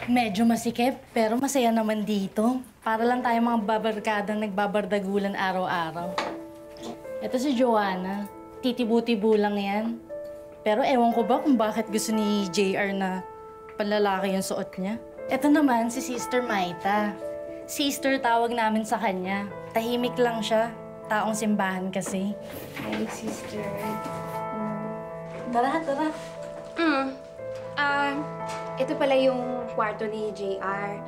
Medyo masikip, pero masaya naman dito. Para lang tayo mga babarkadang nagbabardagulan araw-araw. Ito si Joanna. Titibu-tibu lang yan. Pero ewan ko ba kung bakit gusto ni JR na panlalaki yung suot niya. Ito naman si Sister Maita. Sister tawag namin sa kanya. Tahimik lang siya. Taong simbahan kasi. Hi, sister. Tara, tara. Ito pala yung kwarto ni JR.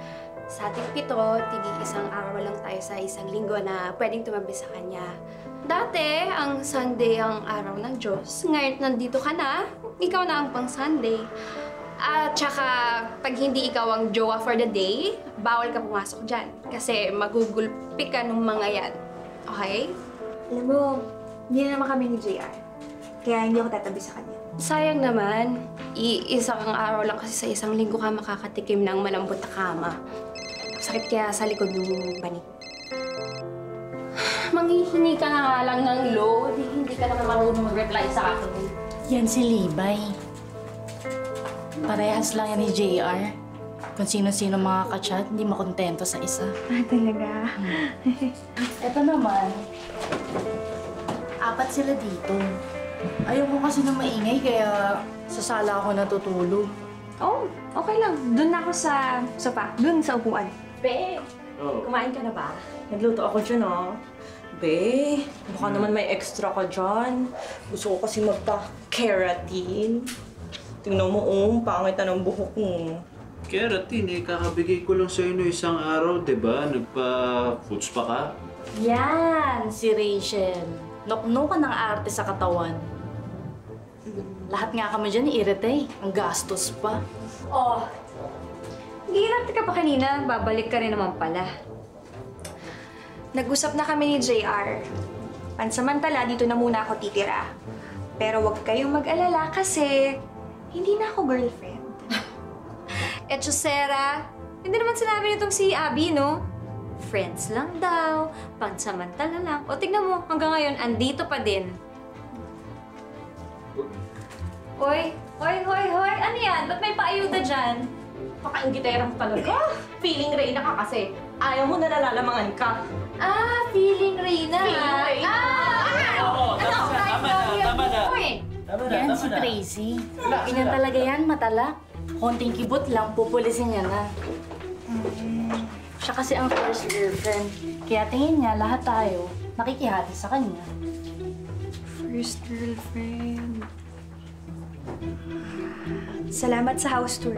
Sa ating 7, tig-isang araw lang tayo sa isang linggo na pwedeng tumabi sa kanya. Dati, ang Sunday ang araw ng Diyos. Ngayon, nandito ka na, ikaw na ang pang-Sunday. At saka, pag hindi ikaw ang jowa for the day, bawal ka pumasok dyan. Kasi magugulpi ka ng mga yan. Okay? Alam mo, hindi na naman kami ni JR. Kaya hindi ako tatabi sa kanya. Sayang naman. Isang araw lang kasi sa isang linggo ka makakatikim ng malambot na kama. Sakit kaya sa likod ng banig. Manghihingi ka na nga lang ng load. Hindi ka naman marunong mag-reply sa akin. Yan si Libay. Parehas lang yan ni JR. Kung sino-sino mga kachat, hindi makontento sa isa. Talaga? Ito naman, 4 sila dito. Ayaw ko kasi na maingay, kaya sa sala ako natutulog. Oh, okay lang. Doon ako sa sofa. Doon sa upuan. Be, kumain ka na ba? Nagluto ako dyan, oh. Be, baka naman may extra ka dyan. Gusto ko kasi magpa-keratin. Tingnan mo, pangit na ng buhok mo. Keratin, kakabigay ko lang sa'yo no isang araw, di ba? Nagpa-foods pa ka? Yan, si Rachel. Nokno ka ng arte sa katawan. Lahat nga kami dyan irite. Ang gastos pa. Oh, ginati ka pa kanina. Babalik ka rin naman pala. Nag-usap na kami ni JR. Pansamantala, dito na muna ako titira. Pero huwag kayong mag-alala kasi hindi na ako girlfriend. Sarah, hindi naman sinabi nitong si Abby, no? Friends lang daw, pansamantala lang. O tignan mo, hanggang ngayon, andito pa din. Hoy! Ano yan? Ba't may paayuda dyan? Pakaingiterang talaga. Feeling Reyna ka kasi. Ayaw mo na nalalamangan ka. Feeling Reyna. Feeling Reyna. Oo, tama na. Yan si Tracy. Ganyan talaga yan, matala. Konting kibot lang, pupulisin niya na. Siya kasi ang first girlfriend. Kaya tingin niya, lahat tayo nakikihati sa kanya. First girlfriend. Salamat sa house tour.